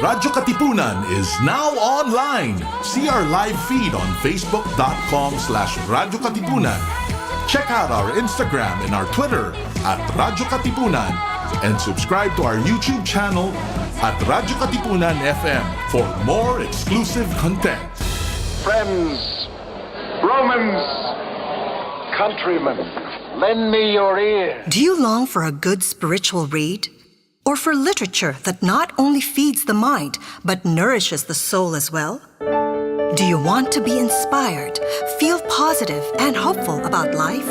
Radyo Katipunan is now online. See our live feed on facebook.com/Radyo Katipunan. Check out our Instagram and our Twitter at Radyo Katipunan and subscribe to our YouTube channel at Radyo Katipunan FM for more exclusive content. Friends, Romans, countrymen, lend me your ear. Do you long for a good spiritual read? Or for literature that not only feeds the mind, but nourishes the soul as well? Do you want to be inspired, feel positive and hopeful about life?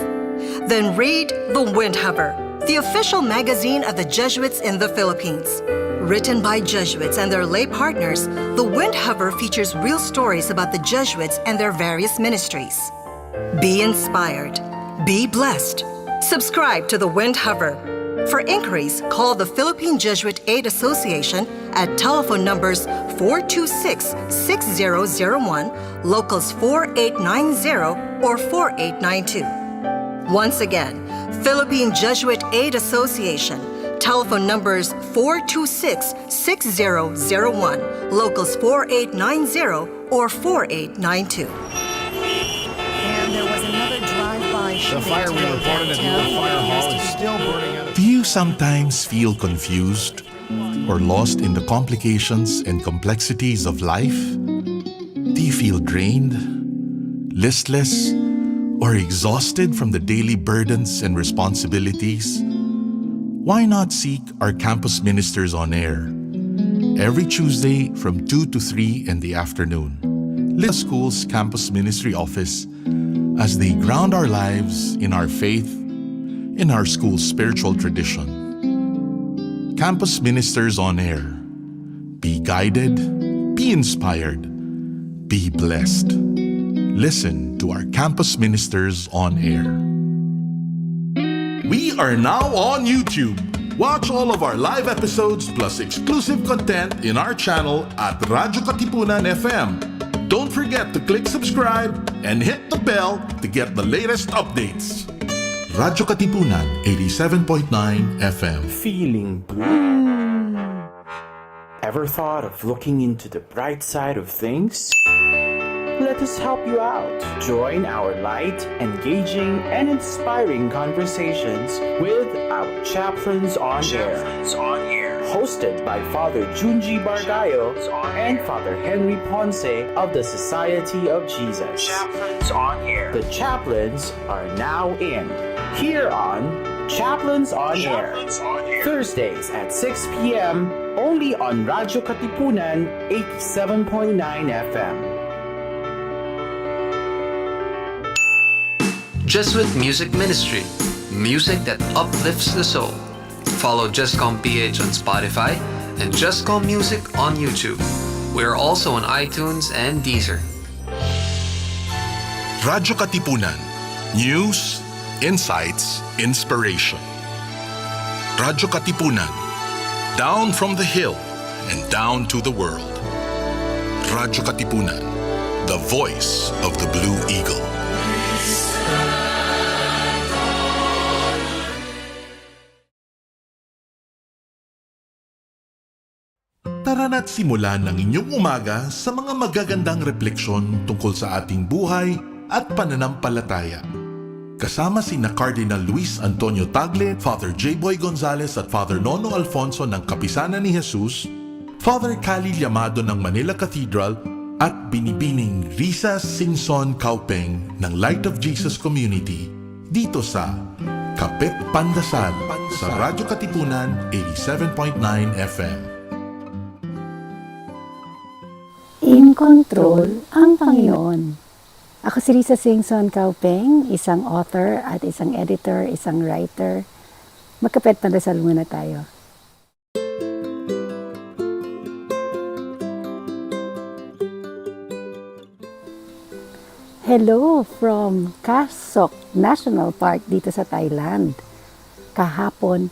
Then read The Windhover, the official magazine of the Jesuits in the Philippines. Written by Jesuits and their lay partners, The Windhover features real stories about the Jesuits and their various ministries. Be inspired. Be blessed. Subscribe to The Windhover. For inquiries, call the Philippine Jesuit Aid Association at telephone numbers 426-6001, locals 4890 or 4892. Once again, Philippine Jesuit Aid Association, telephone numbers 426-6001, locals 4890 or 4892. And there was another drive-by shooting. The fire we reported at the fire hall is still burning out. Do you sometimes feel confused or lost in the complications and complexities of life? Do you feel drained, listless, or exhausted from the daily burdens and responsibilities? Why not seek our campus ministers on air every Tuesday from 2 to 3 in the afternoon? Let the school's campus ministry office as they ground our lives in our faith, in our school's spiritual tradition. Campus Ministers on Air. Be guided, be inspired, be blessed. Listen to our Campus Ministers on Air. We are now on YouTube. Watch all of our live episodes plus exclusive content in our channel at Radyo Katipunan FM. Don't forget to click subscribe and hit the bell to get the latest updates. Radyo Katipunan 87.9 FM. Feeling blue? Ever thought of looking into the bright side of things? Let us help you out. Join our light, engaging, and inspiring conversations with our Chaplains on Air. Hosted by Father Junji Bargayo and Father Henry Ponce of the Society of Jesus. Chaplains on Air. The chaplains are now in. Here on Chaplains on Air. Thursdays at 6 p.m. only on Radyo Katipunan 87.9 FM. Jesuit Music Ministry, music that uplifts the soul. Follow jescom.ph on Spotify and Jescom Music on YouTube. We are also on iTunes and Deezer. Radyo Katipunan. News, insights, inspiration. Radyo Katipunan. Down from the hill and down to the world. Radyo Katipunan. The voice of the Blue Eagle. Tara na't simulan ang inyong umaga sa mga magagandang refleksyon tungkol sa ating buhay at pananampalataya. Kasama sina Cardinal Luis Antonio Tagle, Father J. Boy Gonzales at Father Nono Alfonso ng Kapisanan ni Jesus, Father Cali Llamado ng Manila Cathedral at Binibining Risa Singson Kaupeng ng Light of Jesus Community dito sa Kapit Pandasal sa Radyo Katipunan 87.9 FM. In control ang Panginoon. Ako si Risa Singson Kaupeng, isang author at isang editor, isang writer. Magkapit pandasal muna tayo. Hello from Kasok National Park dito sa Thailand. Kahapon,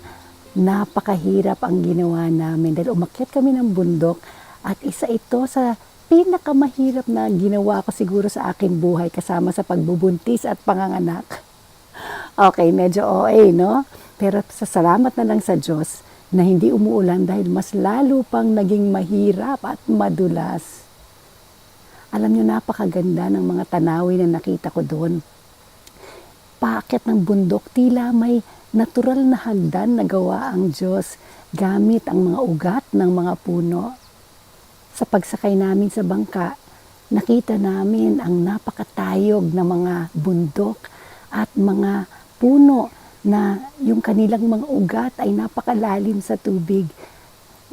napakahirap ang ginawa namin dahil umakyat kami ng bundok at isa ito sa pinakamahirap na ginawa ko siguro sa aking buhay kasama sa pagbubuntis at panganganak. Okay, medyo OA, no? Pero sa salamat na lang sa Diyos, na hindi umuulan dahil mas lalo pang naging mahirap at madulas. Alam niyo, napakaganda ng mga tanawin na nakita ko doon. Paakyat ng bundok, tila may natural na hagdan na gawa ang Diyos gamit ang mga ugat ng mga puno. Sa pagsakay namin sa bangka, nakita namin ang napakatayog na mga bundok at mga puno na yung kanilang mga ugat ay napakalalim sa tubig.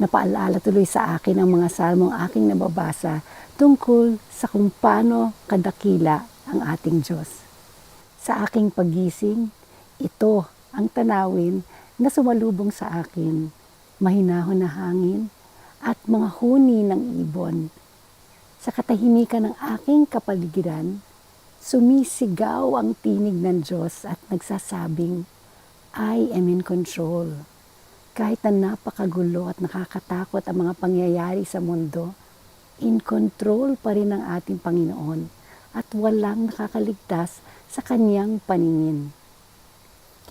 Napaalala tuloy sa akin ang mga salmong aking nababasa tungkol sa kung paano kadakila ang ating Diyos. Sa aking pagising, ito ang tanawin na sumalubong sa akin, mahinahon na hangin at mga huni ng ibon. Sa katahimikan ng aking kapaligiran, sumisigaw ang tinig ng Diyos at nagsasabing, I am in control. Kahit na napakagulo at nakakatakot ang mga pangyayari sa mundo, in control pa rin ang ating Panginoon at walang nakakaligtas sa kanyang paningin.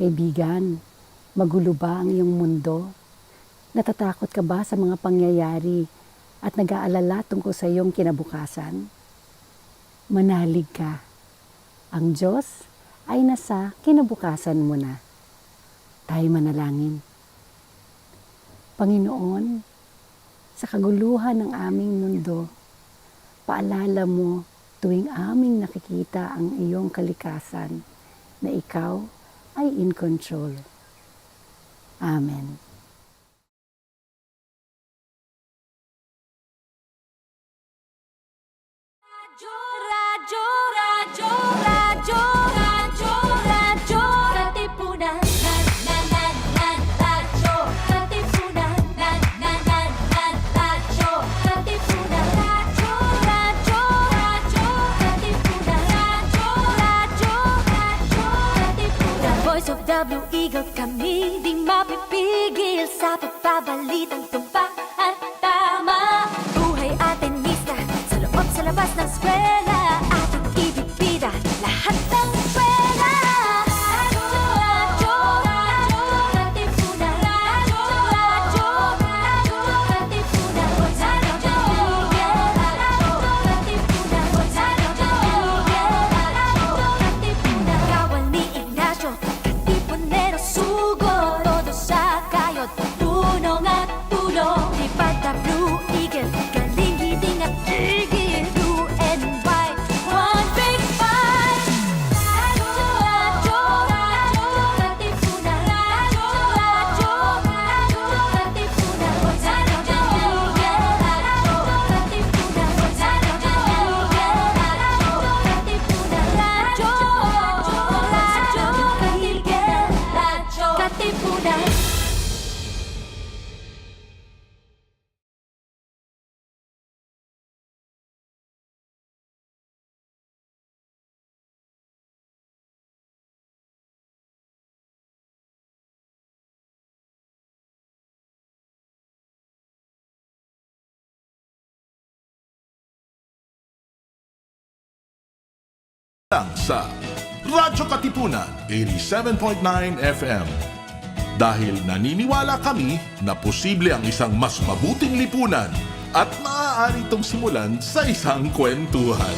Kaibigan, magulo ba ang iyong mundo? Natatakot ka ba sa mga pangyayari at nag-aalala tungkol sa iyong kinabukasan? Manalig ka. Ang Diyos ay nasa kinabukasan mo na. Tayo manalangin. Panginoon, sa kaguluhan ng aming mundo, paalala mo tuwing aming nakikita ang iyong kalikasan na ikaw ay in control. Amen. W Eagle kami di mapipigil sa pagbabalitang tumpak at tama. Buhay atenista sa loob sa labas ng eskwela, ating ibibida lahat ng eskwela. Radyo, katipunan. Radyo, katipunan. Radyo, katipunan. Kawal ni Ignacio, Katipunero sugo, todo sa kayot, tulong at tulong. Ipag Blue Eagle, galing hiding at tigil, blue and white, one big fight. Radyo, katipunan. Radyo, katipunan. Katipunan. Lang sa Radyo Katipunan 87.9 FM. Dahil naniniwala kami na posible ang isang mas mabuting lipunan at maaari itong simulan sa isang kwentuhan.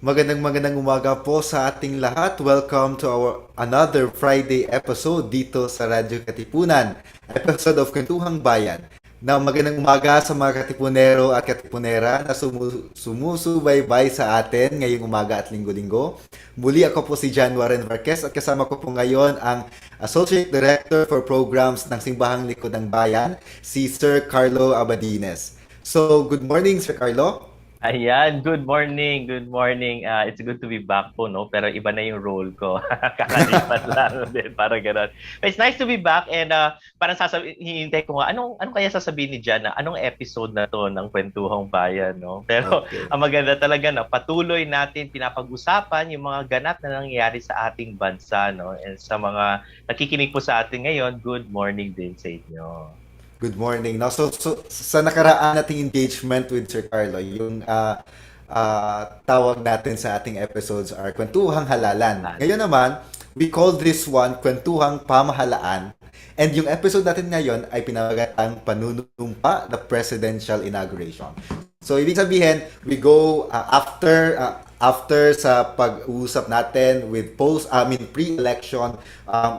Magandang umaga po sa ating lahat. Welcome to our another Friday episode dito sa Radyo Katipunan, episode of Kuwentuhang Bayan. Na magandang umaga sa mga katipunero at katipunera na sumusubaybay sa atin ngayong umaga at linggo-linggo. Muli ako po si John Warren Marquez at kasama ko po ngayon ang Associate Director for Programs ng Simbahang Lingkod ng Bayan, si Sir Carlo Abadines. So, good morning, Sir Carlo. Ayan, good morning, good morning. It's good to be back po, no? Pero iba na yung role ko. Kakalipat lang din, parang gano'n. But it's nice to be back and parang hinihintay ko nga, anong kaya sasabihin ni Jan na anong episode na to ng Kuwentuhang Bayan, no? Pero okay. Ang maganda talaga na patuloy natin pinapag-usapan yung mga ganap na nangyayari sa ating bansa, no? And sa mga nakikinig po sa atin ngayon, good morning din sa inyo. Good morning. Now, so sa nakaraan nating engagement with Sir Carlo, yung tawag natin sa ating episodes are Kuwentuhang Halalan. Ngayon naman, We call this one Kuwentuhang Pamahalaan. And yung episode natin ngayon ay pinamagatang Panunumpa, the Presidential Inauguration. So, ibig sabihin, we go after sa pag-uusap natin with pre-election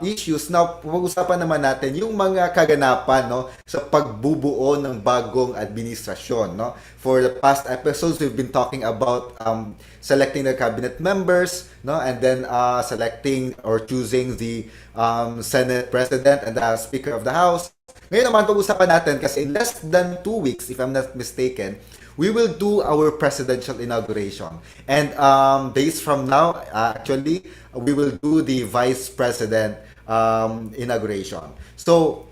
issues. Now, pag-usapan naman natin yung mga kaganapan, no, sa pagbubuo ng bagong administrasyon, no. For the past episodes, we've been talking about selecting the cabinet members, no, and then selecting or choosing the Senate President and the Speaker of the House. Ngayon naman, pag-usapan natin kasi in less than 2 weeks, if I'm not mistaken, we will do our presidential inauguration. And days from now, actually, we will do the vice president inauguration. So,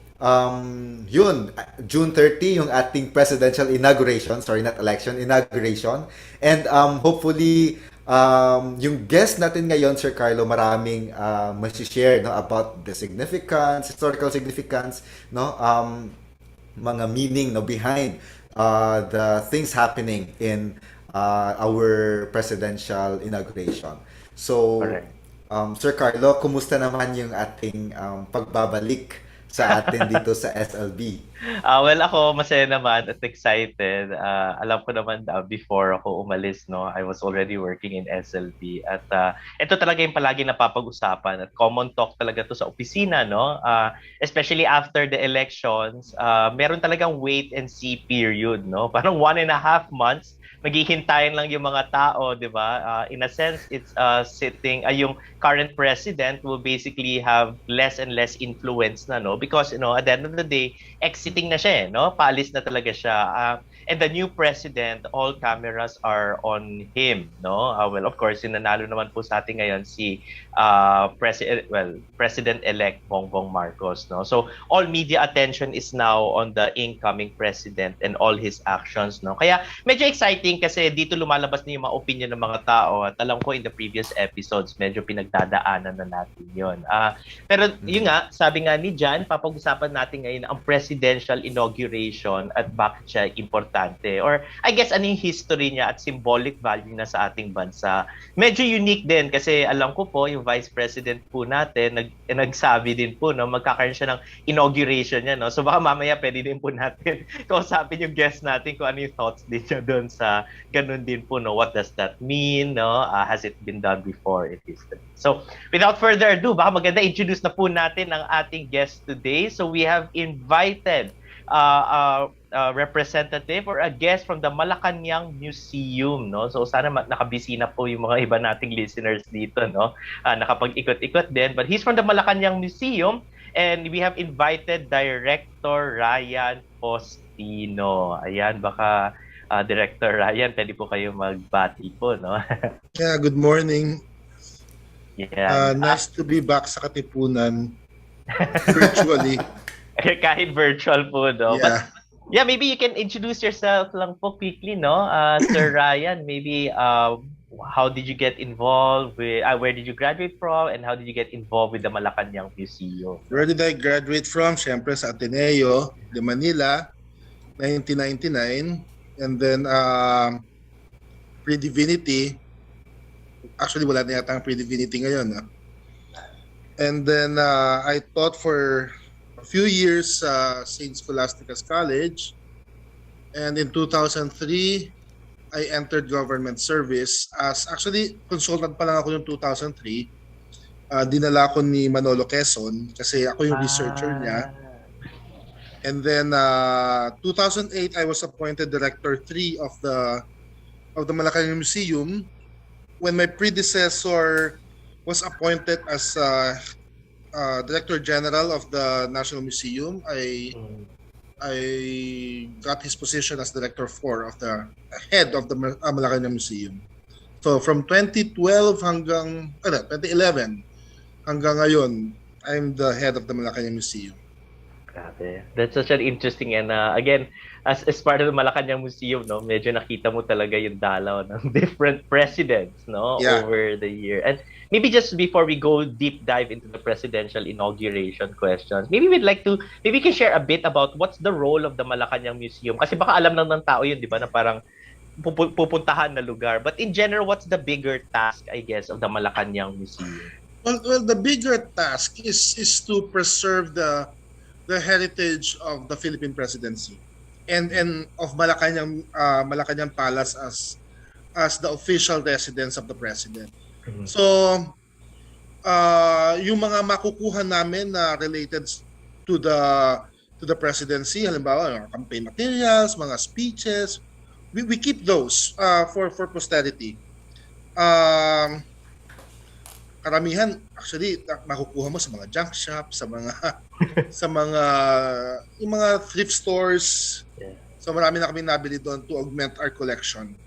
yun, June 30, yung ating presidential inauguration. Sorry, not election, inauguration. And hopefully, yung guest natin ngayon, Sir Carlo, maraming share, no, about the significance, historical significance, no, mga meaning, no, behind the things happening in our presidential inauguration. So, Sir Carlo, kumusta naman yung ating pagbabalik sa atin dito sa SLB? Well, ako masaya naman at excited. Alam ko naman before ako umalis, no, I was already working in SLB at ito talaga yung palagi napapag-usapan at common talk talaga to sa opisina, no. Especially after the elections, meron talagang wait and see period, no. Parang 1.5 months naghihintayin lang yung mga tao, di ba? In a sense, it's yung current president will basically have less and less influence na, no? Because, you know, at the end of the day, exiting na siya, no? Paalis na talaga siya. And the new president, all cameras are on him, no? Well, of course, nanalo naman po sa atin ngayon si President-elect Bongbong Marcos, no? So, all media attention is now on the incoming president and all his actions, no? Kaya medyo exciting kasi dito lumalabas na yung mga opinion ng mga tao at alam ko in the previous episodes medyo pinagdadaanan na natin yun. Pero yun nga, sabi nga ni Jan, papag-usapan natin ngayon ang presidential inauguration at bakit siya importante. Or I guess ano yung history niya at symbolic value na sa ating bansa. Medyo unique din kasi alam ko po yung Vice President po natin nagsabi din po, no, magkakaroon siya ng inauguration niya, no. So baka mamaya pwede din po natin kausapin yung guest natin kung ano yung thoughts din niya doon sa ganun din po, no. What does that mean, no? Has it been done before in history? So without further ado, baka maganda introduce na po natin ang ating guest today. So we have invited representative or a guest from the Malacanang Museum, no? So sana nakabisi na po yung mga iba nating listeners dito, no? Nakapag-ikot-ikot din, but he's from the Malacanang Museum and we have invited Director Ryan Faustino. Ayan, baka Director Ryan, pwede po kayo magbati po, no? Yeah, good morning. Yeah. Nice to be back sa Katipunan virtually. Kahit virtual po, no? Yeah. But yeah, maybe you can introduce yourself lang po quickly, no? Sir Ryan, maybe how did you get involved with, where did you graduate from, and how did you get involved with the Malacanang Museum? Where did I graduate from? Siyempre sa Ateneo de Manila, 1999. And then pre-divinity. Actually, wala na yata ang pre-divinity ngayon. And then I taught for a few years sa St. Scholastica's College. And in 2003, I entered government service as, actually, consultant pa lang ako yung 2003. Dinala ko ni Manolo Quezon kasi ako yung researcher niya. And then 2008, I was appointed Director 3 of the Malacanang Museum. When my predecessor was appointed as Director General of the National Museum, I got his position as Director 4 of the head of the Malacanang Museum. So from 2012 hanggang 2011 hanggang ngayon, I'm the head of the Malacanang Museum. Grabe. That's such an interesting and again, as part of the Malacanang Museum, no, medyo nakita mo talaga yung dalaw ng different presidents, no, over the year. And maybe just before we go deep dive into the presidential inauguration questions, maybe we can share a bit about what's the role of the Malacanang Museum. Kasi baka alam lang ng tao yun, di ba, na parang pupuntahan na lugar. But in general, what's the bigger task, I guess, of the Malacanang Museum? Well, the bigger task is to preserve the heritage of the Philippine presidency and of Malacanang Palace as the official residence of the president. So yung mga makukuha namin na related to the presidency, halimbawa campaign materials, mga speeches, we keep those for posterity. Karamihan actually makukuha mo sa mga junk shop, sa mga yung mga thrift stores. Yeah. So marami na kami nabili doon to augment our collection.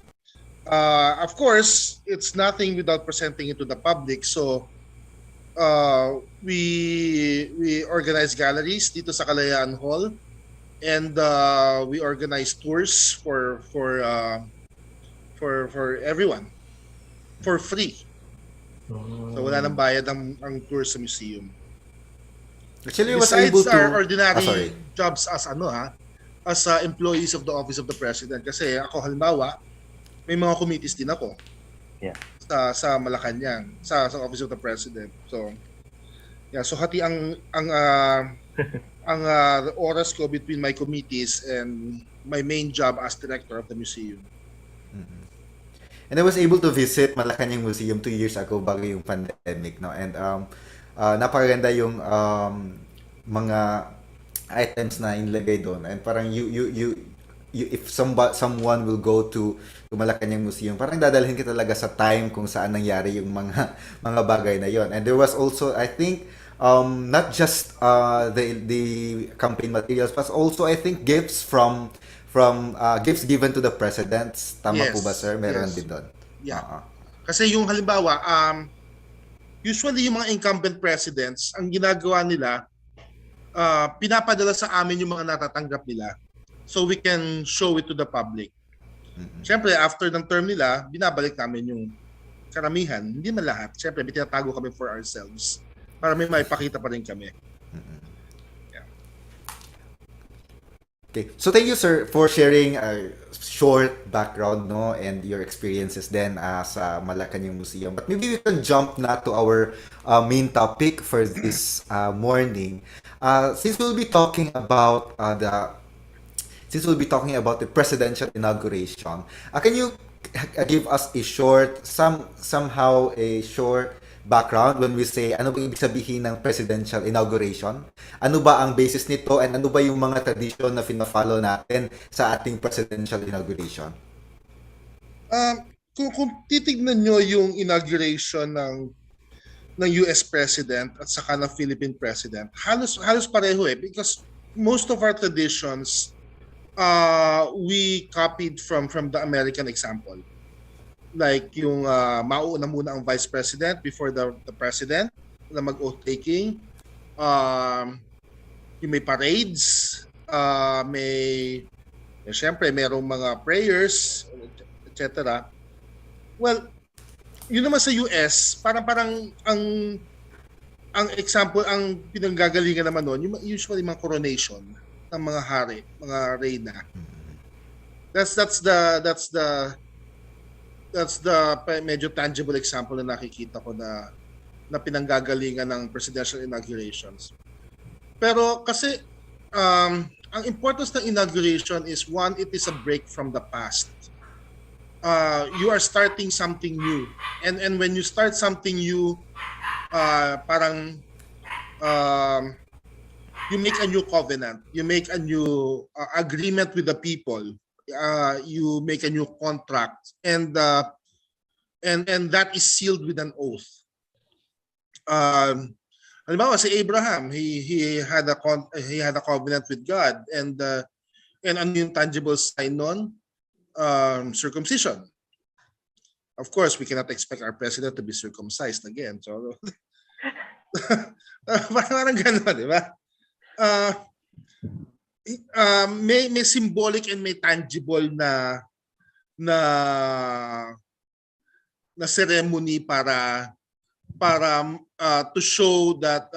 Of course, it's nothing without presenting it to the public. So we organize galleries dito sa Kalayaan Hall, and we organize tours for everyone for free. So wala nang bayad ang tour sa museum. Actually, was Besides able to... our ordinary jobs as as employees of the Office of the President. Kasi ako halimbawa, may mga committees din ako. Yeah. Sa Malacanang, sa Office of the President. So yeah, so hati ang oras ko between my committees and my main job as director of the museum. And I was able to visit Malacanang Museum 2 years ago bago yung pandemic, no? And napakaganda yung mga items na inilagay doon. And parang you if someone will go to Malacanang Museum, parang dadalhin ka talaga sa time kung saan nangyari yung mga bagay na yon. And there was also, I think, not just the campaign materials, but also I think gifts from gifts given to the presidents. Tama Yes, po ba, sir? Meron yes. din doon. Yeah. Kasi yung halimbawa, usually yung mga incumbent presidents, ang ginagawa nila, pinapadala sa amin yung mga natatanggap nila so we can show it to the public. Siyempre, after ng term nila, binabalik namin yung karamihan. Hindi man lahat. Siyempre, may tinatago kami for ourselves para may maipakita pa rin kami. Okay. So thank you, sir, for sharing a short background, no, and your experiences then sa Malacanang Museum. But maybe we can jump na to our main topic for this morning. Since we'll be talking about the presidential inauguration, can you give us a short background when we say ano ba ibig sabihin ng presidential inauguration? Ano ba ang basis nito and ano ba yung mga tradisyon na fina-follow natin sa ating presidential inauguration? Kung titignan nyo yung inauguration ng US President at saka ng Philippine President, halos pareho because most of our traditions we copied from the American example. Like yung mauuna muna ang Vice President before the President na mag-oath taking. Yung may parades, syempre merong mga prayers, etc. Well, yun naman sa US, parang ang example, ang pinanggagalingan naman noon, yung usually mga coronation ng mga hari, mga reyna. That's the medyo tangible example na nakikita ko na pinanggagalingan ng presidential inaugurations. Pero kasi ang importance ng inauguration is, one, it is a break from the past. You are starting something new. And when you start something new, parang you make a new covenant. You make a new agreement with the people. You make a new contract, and that is sealed with an oath. Halimbawa si Abraham, he had a covenant with God, and ano yung tangible sign nun? Circumcision. Of course, we cannot expect our president to be circumcised again. So parang gano'n, di ba? May symbolic and may tangible na ceremony para to show that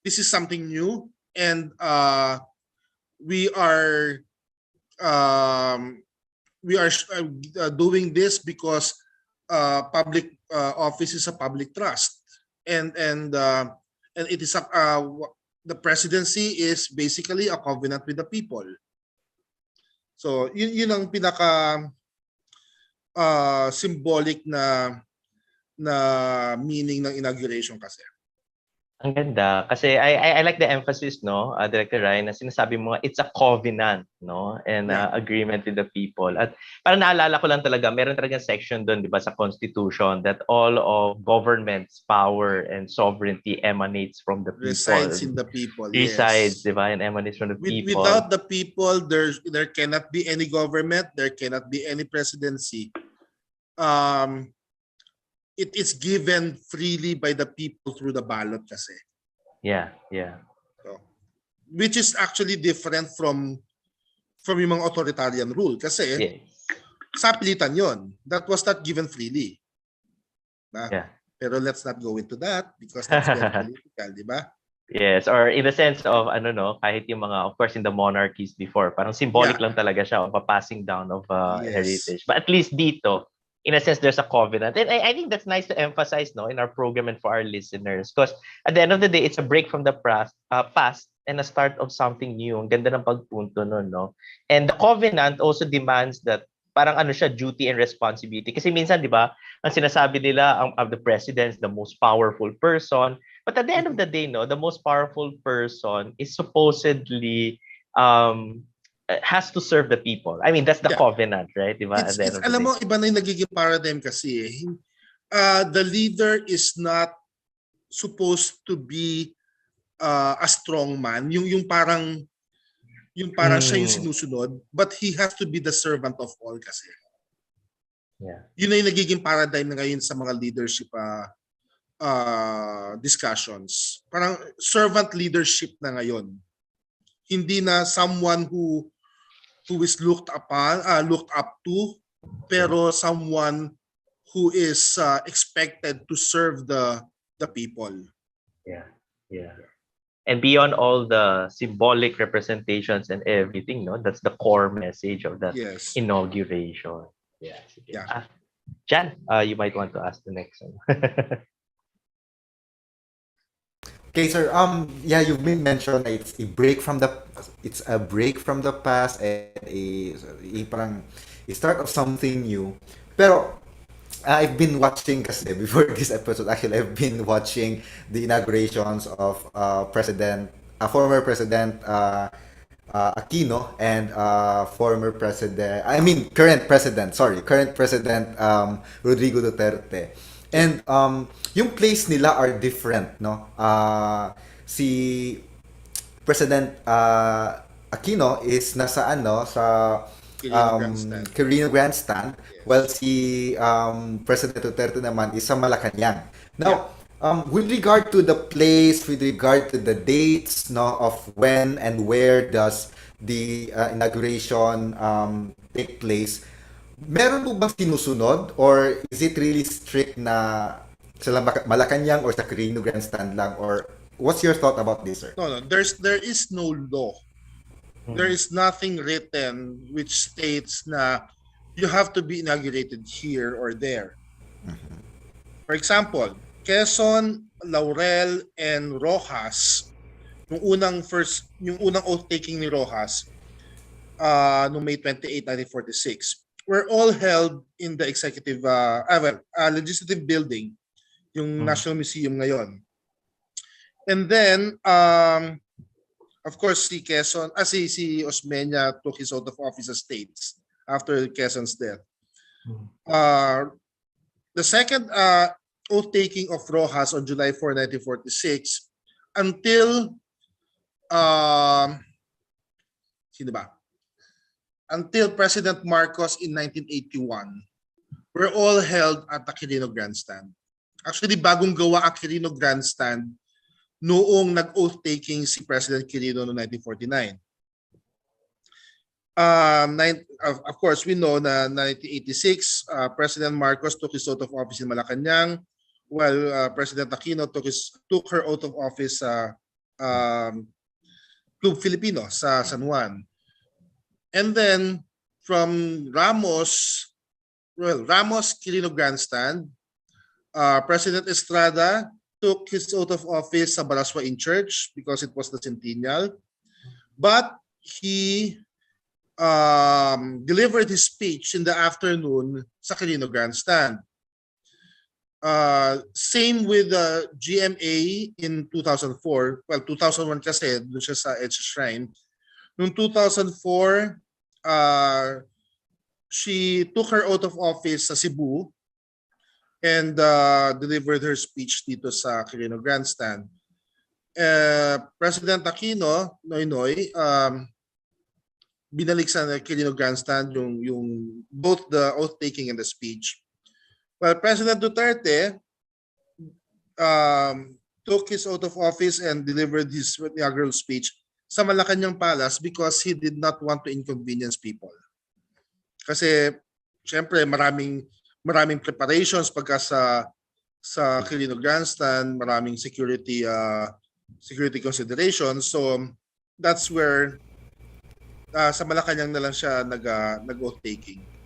this is something new, and we are doing this because public office is a public trust. and it is the presidency is basically a covenant with the people. So yun ang pinaka symbolic na meaning ng inauguration kasi. Ang ganda kasi I like the emphasis, no, Director Ryan, na sinasabi mo it's a covenant, no, and agreement with the people. At parang naalala ko lang talaga, meron talagang section doon, di ba, sa Constitution that all of government's power and sovereignty emanates from the people. Resides in the people. Resides, yes. di ba, and emanates from the people. Without the people, there cannot be any government, there cannot be any presidency. It is given freely by the people through the ballot kasi. Yeah. So, which is actually different from yung mga authoritarian rule kasi sa pilitan yon. That was not given freely. Yeah. Pero let's not go into that because that's very political, di ba? Yes, or in the sense of kahit yung mga, of course, in the monarchies before, parang symbolic lang talaga siya of a passing down of heritage. But at least dito, in a sense, there's a covenant. And I think that's nice to emphasize, no, in our program and for our listeners. Because at the end of the day, it's a break from the past and a start of something new. Ang ganda ng pagpunto nun, no? And the covenant also demands that parang duty and responsibility. Kasi minsan, di ba, ang sinasabi nila of the president, the most powerful person. But at the end of the day, no, the most powerful person is supposedly has to serve the people. I mean, that's the covenant, right? Diba? Alam mo, iba na yung nagiging paradigm kasi. The leader is not supposed to be a strong man. Yung parang siya yung sinusunod, but he has to be the servant of all kasi. Yeah. Yun na yung nagiging paradigm na ngayon sa mga leadership discussions. Parang servant leadership na ngayon. Hindi na someone who is looked up to, pero someone who is expected to serve the people. Yeah. And beyond all the symbolic representations and everything, no, that's the core message of the inauguration. Yeah. Jan, you might want to ask the next one. Okay, sir. You've been mentioned it's a break from the past and parang a start of something new. Pero I've been watching kasi before this episode. Actually, I've been watching the inaugurations of former President Aquino and current President Rodrigo Duterte. And yung place nila are different, no? Si President Aquino is nasa sa Quirino Grandstand, while si President Duterte naman is sa Malacanang. Now, with regard to the place, with regard to the dates, no, of when and where does the inauguration take place, meron po ba sinusunod or is it really strict na sa Malacanang or sa Quirino Grandstand lang, or what's your thought about this, sir? No, there is no law. There is nothing written which states na you have to be inaugurated here or there. For example, Quezon, Laurel, and Rojas, yung unang oath taking ni Rojas noong May 28, 1946. Were all held in the legislative building, yung National Museum ngayon. And then, of course, si Osmeña took his oath of office as states after Quezon's death. The second oath taking of Rojas on July 4, 1946, until until President Marcos in 1981, were all held at the Quirino Grandstand. Actually, bagong gawa ang Quirino Grandstand noong nag-oath taking si President Quirino noong 1949. Of course, we know na 1986, President Marcos took his oath of office in Malacanang, while President Aquino took her oath of office sa Club Filipino sa San Juan. And then from Ramos, Quirino Grandstand, President Estrada took his oath of office sa Balaswain Church because it was the centennial. But he delivered his speech in the afternoon sa Quirino Grandstand. Same with the GMA in 2004. Well, 2001 kasi, doon siya sa Edge Shrine. Noong 2004, she took her oath of office sa Cebu and delivered her speech dito sa Quirino Grandstand. President Aquino, Noynoy, binalik sa Quirino Grandstand yung both the oath-taking and the speech. Well, President Duterte took his oath of office and delivered his inaugural speech sa Malacanang Palace because he did not want to inconvenience people. Kasi, syempre, maraming preparations pagka sa Quirino Grandstand, maraming security considerations. So, that's where sa Malacanang na lang siya nag-oath-taking.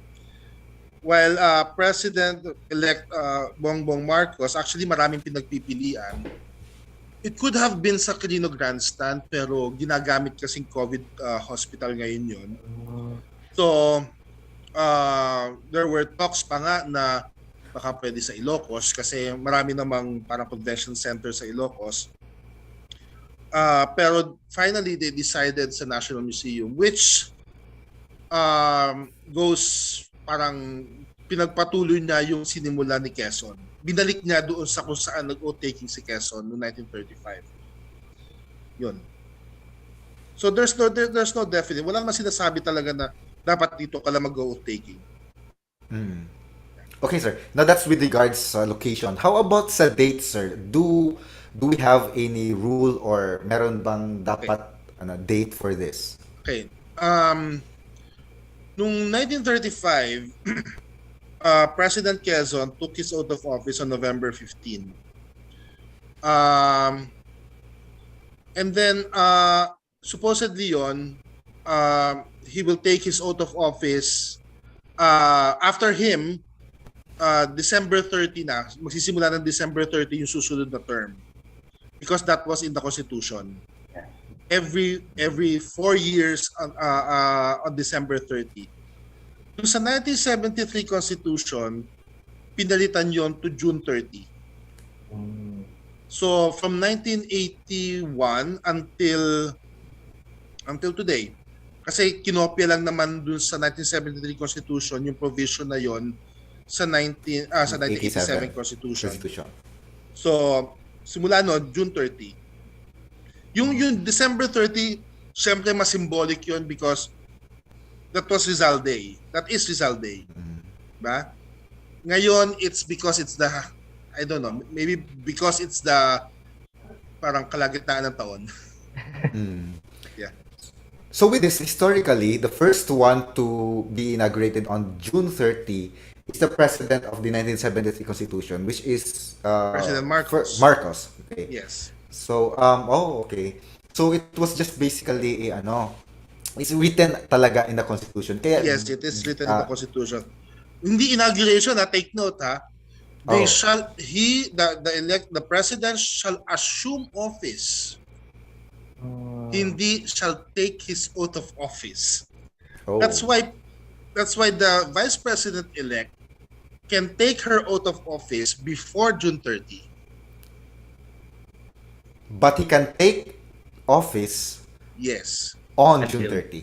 While President-elect Bongbong Marcos, actually maraming pinagpipilian. It could have been sa Quirino Grandstand pero ginagamit kasing COVID hospital ngayon yun. So, there were talks pa nga na baka pwede sa Ilocos kasi marami namang parang convention center sa Ilocos. Pero finally, they decided sa National Museum, which goes parang pinagpatuloy niya yung sinimula ni Quezon. Binalik niya doon sa kung saan nag-oath-taking si Quezon noong 1935. Yun. So there's no definite. Walang sinasabi talaga na dapat dito ka lang mag-oath-taking. Okay, sir. Now that's with regards sa location. How about sa date, sir? Do we have any rule or meron bang dapat date for this? Okay. Noong 1935, President Quezon took his oath of office on November 15. And then, supposedly yon, he will take his oath of office after him, December 30 na. Magsisimula ng December 30 yung susunod na term. Because that was in the Constitution. Every 4 years on December 30. Yung sa 1973 Constitution, pinalitan yon to June 30. So from 1981 until today. Kasi kinopya lang naman dun sa 1973 Constitution yung provision na yon sa 1987 Constitution. So simula no June 30. Yung December 30, syempre mas symbolic yun because that was Rizal Day. That is Rizal Day. Ba? Ngayon, it's because it's the, I don't know, maybe because it's the parang kalagitnaan ng taon. Yeah. So with this, historically, the first one to be inaugurated on June 30 is the president of the 1973 Constitution, which is President Marcos. Marcos. Okay. Yes. So, okay. So it was just basically it's written talaga in the Constitution. Kaya, yes, it is written in the Constitution. Hindi inauguration, take note ha. They shall, the president shall assume office. Hindi shall take his oath of office. That's why the vice president-elect can take her oath of office before June 30. But he can take office yes on June 30.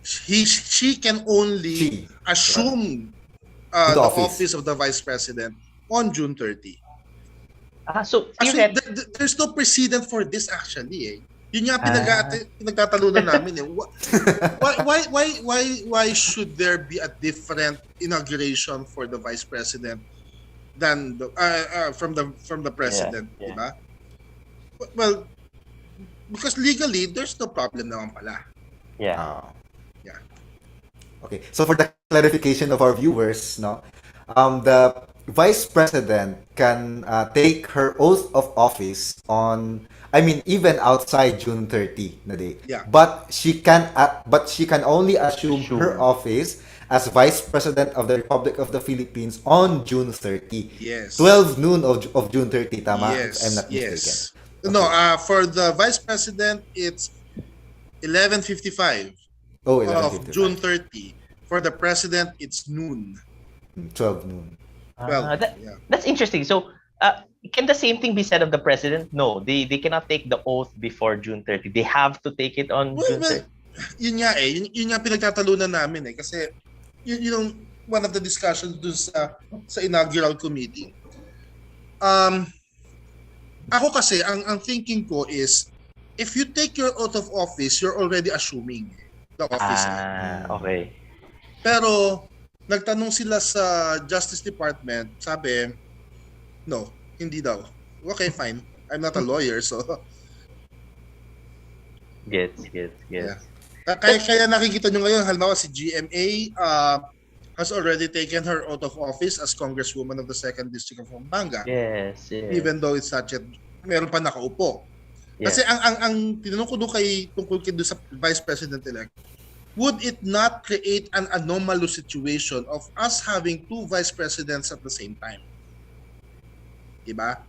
She can only assume the office of the vice president on June 30. So actually, there's no precedent for this actually. Yun nga pinagtatalunan namin Why should there be a different inauguration for the vice president than from the president, di ba? Well, because legally there's no problem naman pala. Yeah. Okay. So for the clarification of our viewers, the vice president can take her oath of office even outside June 30 na day. Yeah. But she can only assume her office as Vice President of the Republic of the Philippines on June 30. Yes. 12 noon of June 30, tama? Yes. If I'm not mistaken. Yes. No, for the Vice President, it's 11:55 Oh, of 11:55. June 30. For the President, it's noon. 12 noon. Well, That's interesting. So, can the same thing be said of the president? No, they cannot take the oath before June 30. They have to take it on June 30. Yun nga yun nga pinagtatalunan namin kasi yun one of the discussions dun sa inaugural committee. Ako kasi ang thinking ko is if you take your oath of office, you're already assuming the office. Okay. Pero nagtanong sila sa Justice Department, sabi, no, hindi daw. Okay, fine. I'm not a lawyer, so Gets. yeah. Kaya nakikita nyo ngayon, halimbawa si GMA has already taken her oath of office as Congresswoman of the 2nd District of Pampanga. Yes. Even though it's not yet, meron pa nakaupo. Yes. Kasi ang tinanong ko doon tungkol doon sa Vice President-elect, would it not create an anomalous situation of us having two Vice Presidents at the same time? Diba?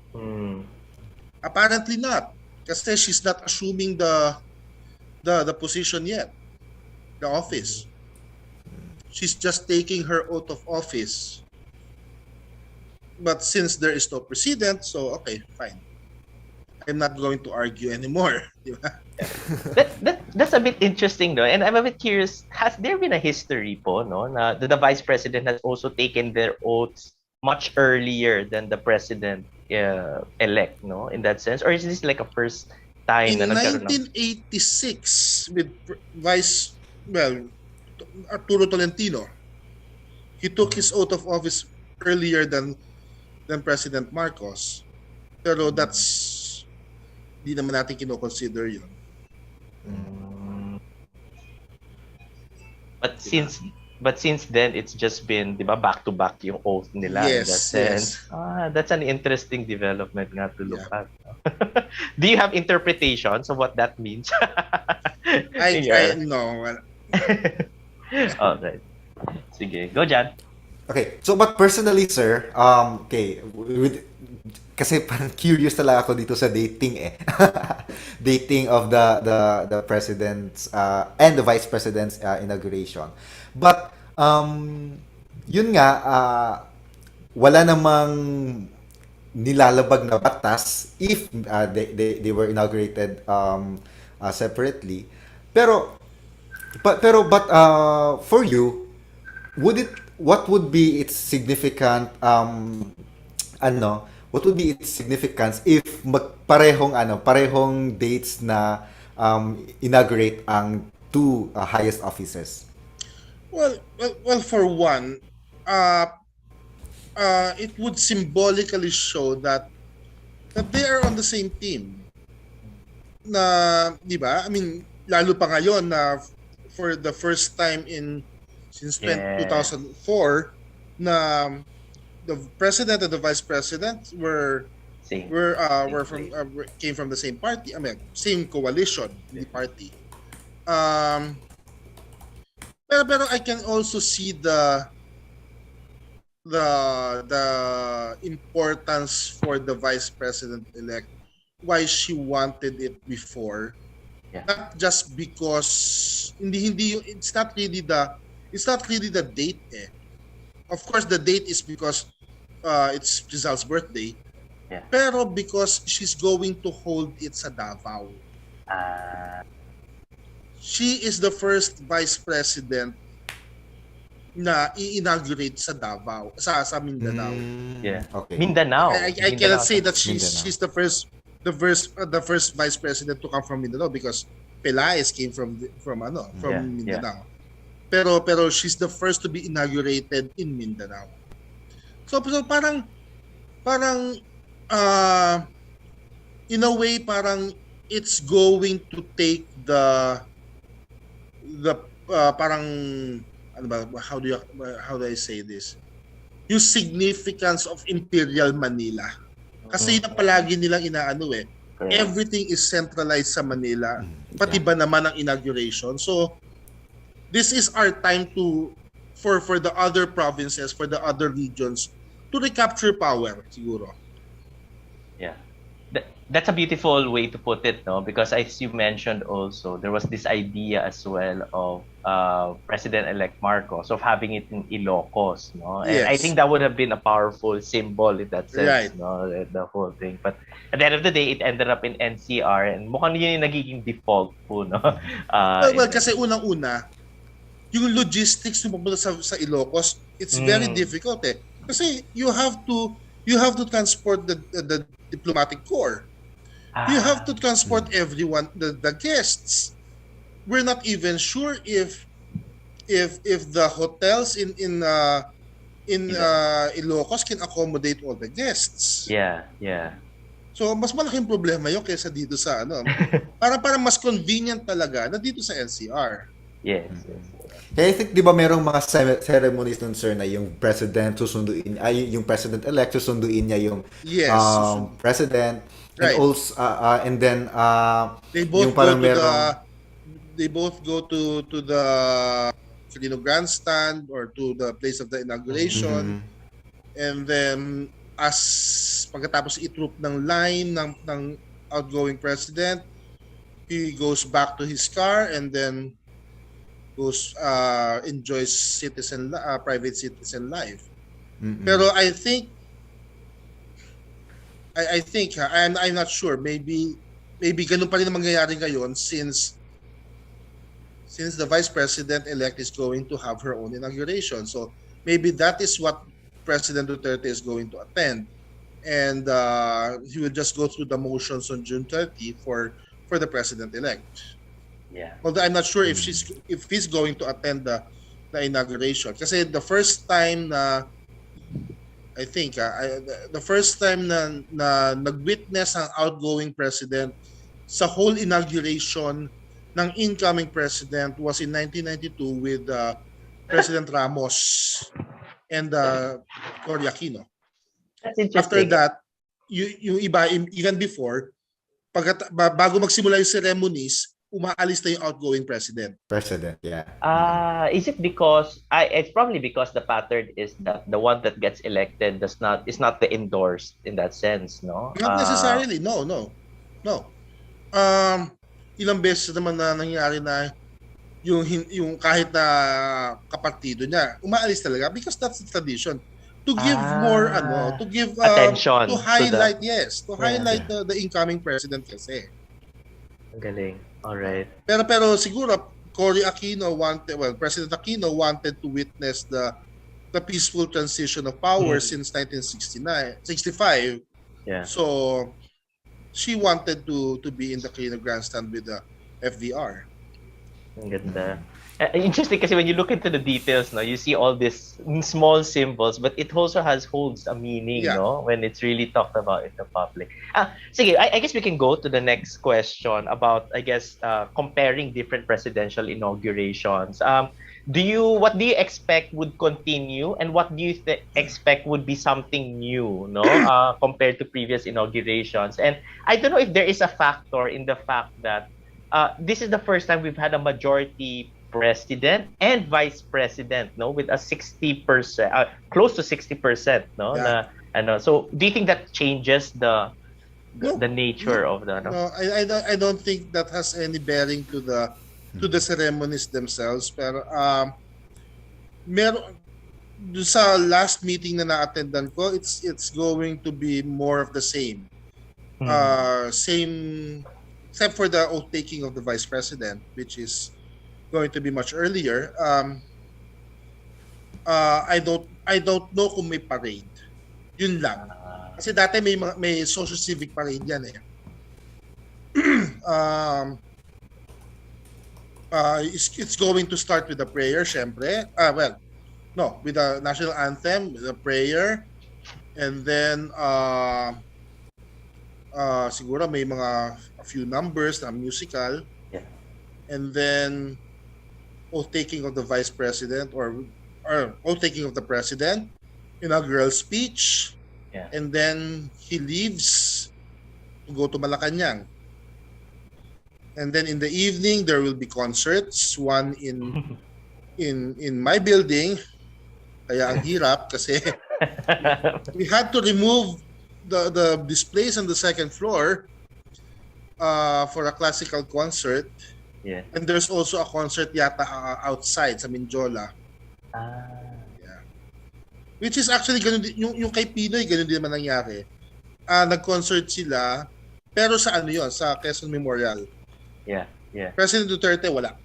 Apparently not. Kasi she's not assuming the position yet, the office. She's just taking her oath of office. But since there is no precedent, so okay, fine. I'm not going to argue anymore. That's a bit interesting, no? And I'm a bit curious, has there been a history po, no, na the Vice President has also taken their oaths much earlier than the President elect, no, in that sense? Or is this like a first time in na nagkaroon 1986 with Arturo Tolentino, he took his oath of office earlier than President Marcos. Pero that's di naman natin kino-consider yun. But since then, it's just been, di ba, back-to-back yung oath nila. Yes, in that sense. yes. That's an interesting development nga to look at. Do you have interpretations of what that means? No. Alright. Sige. Go, Jan. Okay. So, but personally, sir, kasi parang curious talaga ako dito sa dating dating of the president's and the vice president's inauguration. But yun nga, wala namang nilalabag na batas if they were inaugurated separately. But for you, what would be its significant what would be its significance if parehong dates na inaugurate ang two highest offices? Well, for one, it would symbolically show that they are on the same team. Na, di ba? I mean, lalo pa ngayon na for the first time since 2004 na the president and the vice president came from the same party. I mean, same coalition, the party. Pero I can also see the importance for the vice president elect, why she wanted it before. Yeah. Not just because it's not really the date. Of course, the date is because it's Rizal's birthday. Yeah. Pero because she's going to hold it sa Davao. She is the first vice president na i-inaugurate sa Davao, sa Mindanao. Yeah. Okay. Mindanao. I cannot say that she's the first vice president to come from Mindanao because Pelaez came from Mindanao. Pero she's the first to be inaugurated in Mindanao. So parang in a way parang it's going to take the parang ano ba, how do I say this? Yung significance of Imperial Manila. Kasi yun ang palagi nilang inaano Everything is centralized sa Manila. Pati ba naman ang inauguration. So this is our time to for the other provinces, for the other regions to recapture power siguro. Yeah. That's a beautiful way to put it, no? Because as you mentioned also, there was this idea as well of President-elect Marcos of having it in Ilocos, no? And I Yes. think that would have been a powerful symbol in that sense, Right. no? The whole thing. But at the end of the day, it ended up in NCR and mukhang yun yung nagiging default po, no? Well, kasi unang-una, yung logistics na pupunta sa Ilocos, it's very difficult eh. Kasi you have to transport the diplomatic corps. You have to transport everyone, the guests. We're not even sure if the hotels in Ilocos can accommodate all the guests. Yeah. So mas malaking problema yun kaysa dito sa ano. Para mas convenient talaga na dito sa NCR. Yes. Kaya I think, di ba, merong mga ceremonies nun, sir, na yung president susunduin, yung president-elect susunduin niya yung Yes, president. Right. And also, and then, they both yung parang they both go to the Faustino grandstand or to the place of the inauguration. And then as pagkatapos i-troop ng line ng outgoing president, he goes back to his car and then goes enjoys private citizen life. Pero I think I'm not sure, maybe ganun pa rin ang mangyayari ngayon since the vice president elect is going to have her own inauguration. So maybe that is what President Duterte is going to attend, and he will just go through the motions on June 30 for the president elect. Yeah. Although I'm not sure if he's going to attend the inauguration. Kasi the first time na I think the first time na nag-witness ang outgoing president sa whole inauguration ng incoming president was in 1992 with President Ramos and Cory Aquino. That's interesting. After that, yung iba, even before, bago magsimula yung ceremonies, umaalis na yung outgoing president. President, yeah. Is it because it's probably because the pattern is that the one that gets elected is not the endorsed in that sense, no? Not necessarily, no. Ilang beses naman na nangyari na yung kahit na kapatido niya umaalis talaga because that's the tradition to give more to give attention to highlight the incoming president kasi. Ang galing. All right. Pero siguro President Aquino wanted to witness the peaceful transition of power since 1965. Yeah. So she wanted to be in the Aquino grandstand with the FVR. Ang ganda. Interesting kasi when you look into the details, no, you see all these small symbols, but it also holds a meaning, no, when it's really talked about in the public. Sige, I guess we can go to the next question about, I guess, comparing different presidential inaugurations. What do you expect would continue, and what do you expect would be something new, no, compared to previous inaugurations? And I don't know if there is a factor in the fact that this is the first time we've had a majority president and vice president, no, with a 60%, close to 60%, no. Yeah. So do you think that changes the nature of the? No, I don't think that has any bearing to the ceremonies themselves. Pero meron sa last meeting na na-attendan ko, it's going to be more of the same. Same, except for the oath taking of the vice president, which is going to be much earlier. I don't know kung may parade. Yun lang. Kasi dati may social civic parade yan eh. It's going to start with a prayer, syempre. With the national anthem, with a prayer, and then siguro may a few numbers na musical, and then oath taking of the vice president or oath taking of the president, inaugural speech, and then he leaves to go to Malacanang. And then in the evening there will be concerts, one in my building, Kaya ang hirap kasi we had to remove the displays on the second floor for a classical concert. Yeah. And there's also a concert yata outside sa Mindiola. Yeah. Which is actually ganun din, yung kay Pinoy ganun din naman nangyari. Nag-concert sila pero sa ano yon, sa Quezon Memorial. Yeah. President Duterte wala.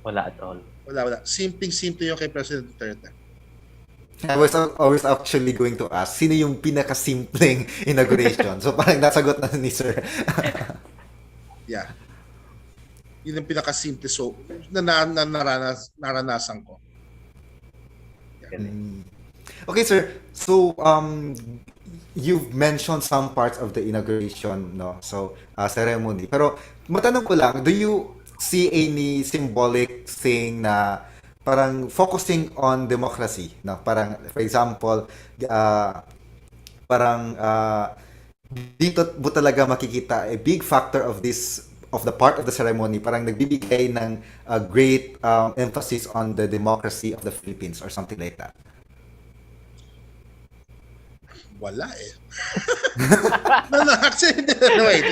Wala at all. Wala. Simpleng-simple yung kay President Duterte. I was actually going to ask, sino yung pinakasimpleng inauguration? So parang nasagot na ni Sir. Yeah. Yun ang pinakasimple na naranasan ko. Yeah. Okay, sir. So, you've mentioned some parts of the inauguration, no? So, ceremony. Pero, matanong ko lang, do you see any symbolic thing na parang focusing on democracy, no? Parang, for example, dito mo talaga makikita a big factor of the part of the ceremony, parang nagbibigay ng great emphasis on the democracy of the Philippines or something like that. Wala eh. No, actually, wait.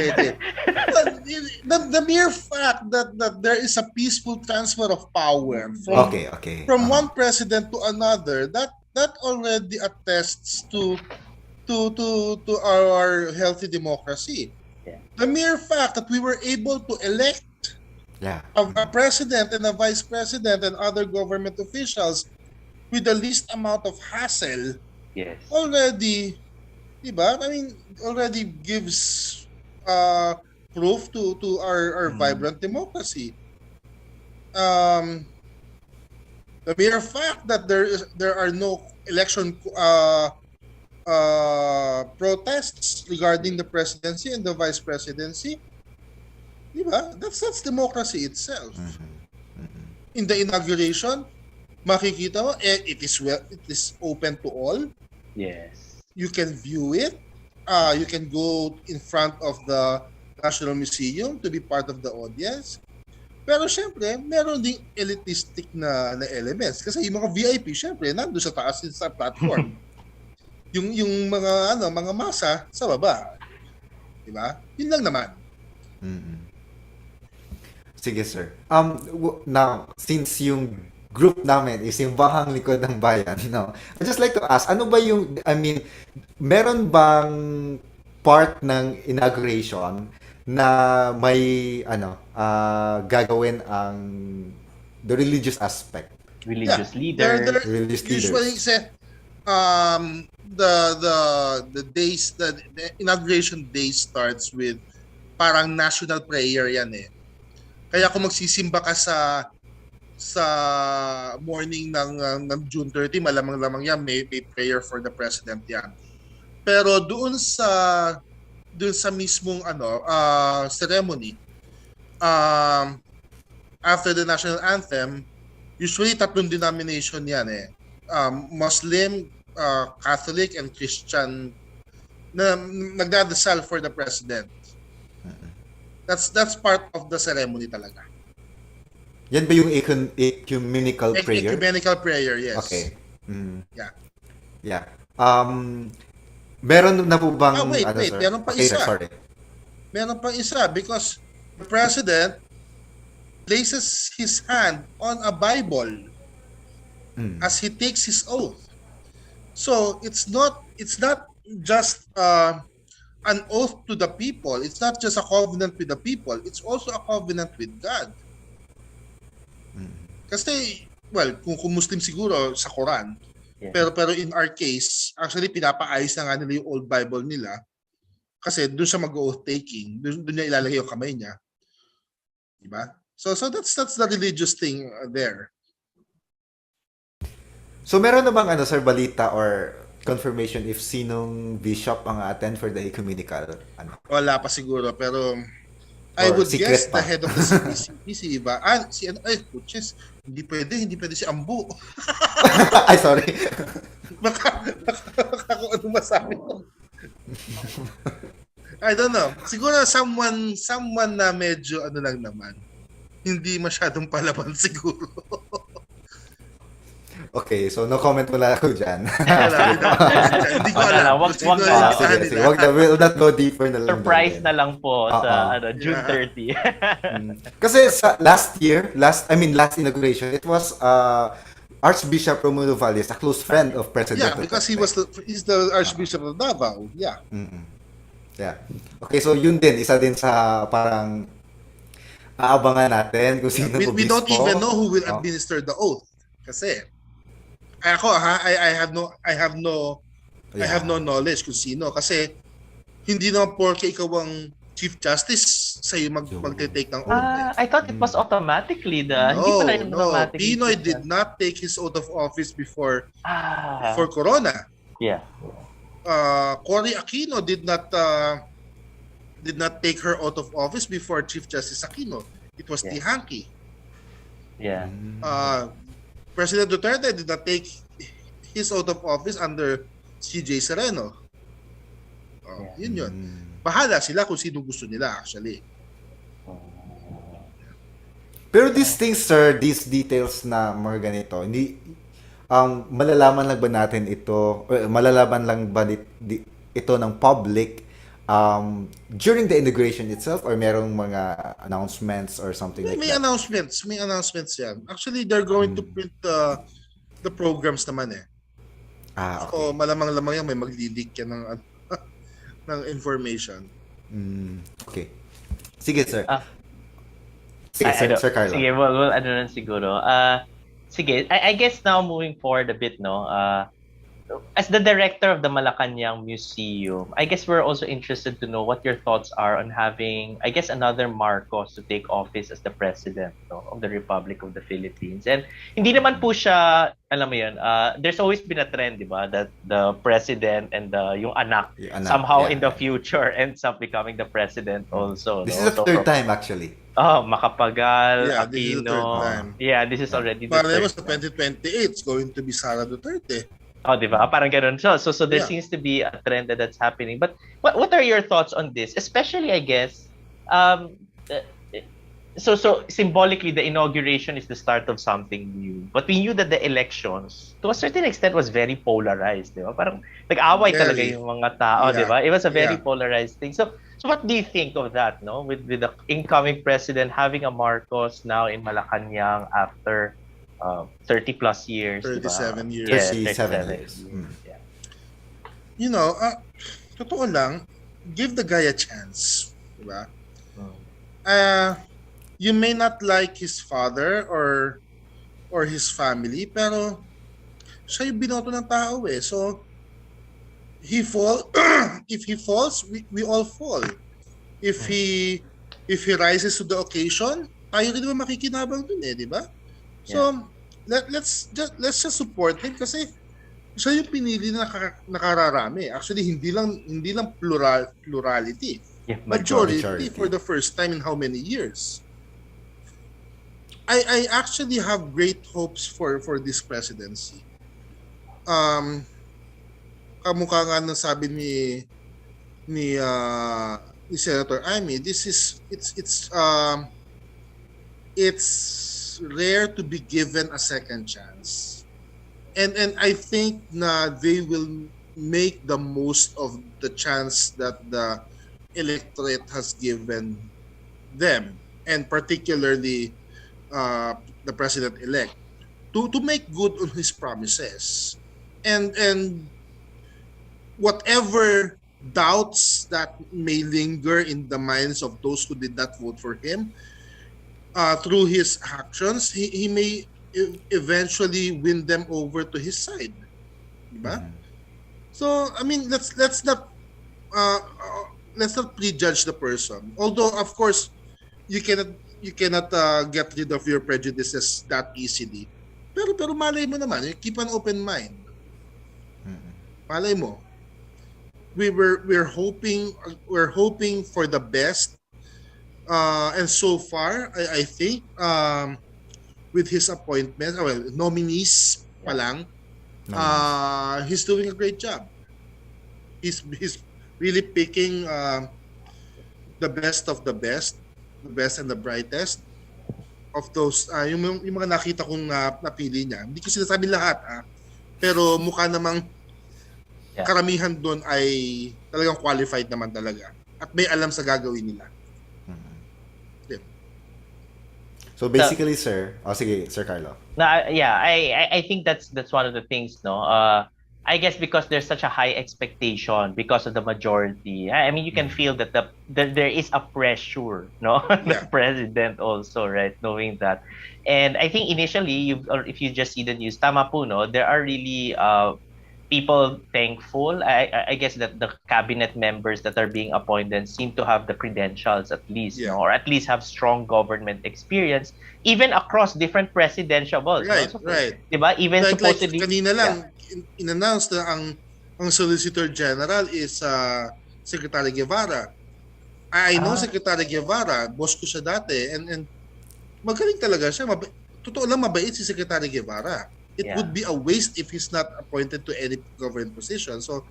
The mere fact that there is a peaceful transfer of power from one president to another, that already attests to our healthy democracy. Yeah. The mere fact that we were able to elect a president and a vice president and other government officials with the least amount of hassle, yes, already, diba? I mean, already gives proof to our vibrant democracy. The mere fact that there are no election protests regarding the presidency and the vice presidency, diba? That's democracy itself. In the inauguration, makikita mo, it is open to all. Yes. You can view it. You can go in front of the National Museum to be part of the audience. Pero syempre, meron ding elitistic na elements. Kasi yung mga VIP, syempre, nandun sa taas sa platform. yung mga masa sa baba. Diba? Yun lang naman. Sige, sir. Now, since yung group namin is Simbahang Lingkod ng Bayan, no? I'd just like to ask, ano ba meron bang part ng inauguration na may gagawin ang the religious aspect? Religious leader. Religious usually leaders. The days, the inauguration day starts with parang national prayer yan eh. Kaya kung magsisimba ka sa morning ng June 30, malamang yan may prayer for the president yan. Pero doon sa mismong ceremony, after the national anthem, usually tatlong denomination yan eh. Muslim, Catholic, and Christian na nagdadasal for the president. That's part of the ceremony talaga. Yan ba yung ecumenical prayer? Ecumenical prayer, yes. Okay. Yeah. Meron na po bang wait, sir? meron pa isa. Sorry. Meron pa isa because the president places his hand on a Bible as he takes his oath. So it's not just an oath to the people. It's not just a covenant with the people. It's also a covenant with God. Kasi, well, kung Muslim siguro sa Quran, pero in our case, actually pinapaayos na nga nila yung old Bible nila kasi doon siya mag-oath taking, doon niya ilalagay yung kamay niya. Diba? So that's the religious thing there. So meron na bang sir, balita or confirmation if sinong bishop ang attend for the ecumenical? Wala pa siguro, pero I would guess the head of the CBCP, si iba. Coaches, hindi pwede si Ambu. Ay, sorry. baka kung ano masabi ko. I don't know. Siguro someone na medyo lang naman. Hindi masyadong palaban siguro. Okay, so no comment wala ako dyan. Hindi ko alam. Wag Gusto ko na lang. Sige, sige. We'll not go deeper na lang. Surprise doon. na lang po sa June Yeah. 30. Kasi sa last inauguration, it was Archbishop Romulo Valles, a close friend of President Yeah, because he's the Archbishop of Davao. Yeah. Yeah. Okay, so yun din, isa din sa parang aabangan natin kung sino We don't even know who will administer the oath. Kasi ako I have no knowledge kung sino kasi hindi naman porke ikaw ang Chief Justice sa'yo magte-take ng oath. I thought it was automatically hindi pala yung automatic. Pinoy did not take his oath of office before Corona. Yeah. Cory Aquino did not take her oath of office before Chief Justice Aquino. It was Tihanki. Yeah. President Duterte did not take his oath of office under CJ Sereno. Yun. Bahala sila kung sino gusto nila actually. Pero these things, sir, these details na mga ganito, hindi malalaman lang ba natin ito, malalaman lang ba ito ng public during the inauguration itself or merong mga announcements or something like May that? May announcements yan. Actually, they're going to print the programs naman eh. Okay. So, malamang-lamang yan, may magli-leak yan ng information. Okay. Sige, sir. Sige, Sir Carlo. Sige, well, ano lang siguro. Sige, I guess now moving forward a bit, no? As the director of the Malacanang Museum, I guess we're also interested to know what your thoughts are on having, I guess, another Marcos to take office as the president of the Republic of the Philippines. And hindi naman po siya, alam mo yun, there's always been a trend, di ba, that the president and yung anak somehow in the future ends up becoming the president also. This is the third time, actually. Macapagal, Yeah, this is the third Aquino. time. Yeah, this is already the Para third sa 2028, it's going to be Sara Duterte. di ba? Parang ganun. So there seems to be a trend that's happening. But what are your thoughts on this? Especially, I guess, so symbolically, the inauguration is the start of something new. But we knew that the elections, to a certain extent, was very polarized, di ba? Parang nag-away talaga yung mga tao, di ba? It was a very polarized thing. So what do you think of that, no? With the incoming president having a Marcos now in Malacanang after 30 plus years. 37 years. Yeah, 37 years. Yeah. You know, totoo lang, give the guy a chance. Diba? You may not like his father or his family, pero siya yung binoto ng tao eh. So, if he falls, we all fall. If he rises to the occasion, tayo rin naman makikinabang dun eh, di ba? So, let's just support him kasi siya yung pinili na nakararami. Actually, hindi lang plurality. Yeah, majority for the first time in how many years. I actually have great hopes for this presidency. Kamukha nga nang sabi ni Senator Amy, it's rare to be given a second chance. And I think na they will make the most of the chance that the electorate has given them, and particularly the president-elect, to make good on his promises. And whatever doubts that may linger in the minds of those who did not vote for him, through his actions, he may eventually win them over to his side, diba? So I mean, let's not prejudge the person. Although of course you cannot get rid of your prejudices that easily. Pero malay mo naman, you keep an open mind. Malay mo. We're hoping for the best. And so far, I think with his appointment, nominees pa lang, he's doing a great job. He's really picking the best of the best and the brightest. of those, yung mga nakita kong napili niya. Hindi ko sinasabi lahat, pero mukha namang karamihan doon ay talagang qualified naman talaga at may alam sa gagawin nila. So basically, sir, sige, Sir Carlo. I think that's one of the things, no. I guess because there's such a high expectation because of the majority. I mean, you can feel that there is a pressure, no, the president also, right, knowing that. And I think initially, if you just see the news, tama po, no, there are really people thankful. I guess that the cabinet members that are being appointed seem to have the credentials at least, no? Or at least have strong government experience, even across different presidentiables. Right, no? So, right. Diba? Even supposedly... Like kanina lang, in-announce na ang Solicitor General is Secretary Guevara. I know Secretary Guevara, boss ko siya dati, and magaling talaga siya. Totoo lang, mabait si Secretary Guevara. It would be a waste if he's not appointed to any government position. So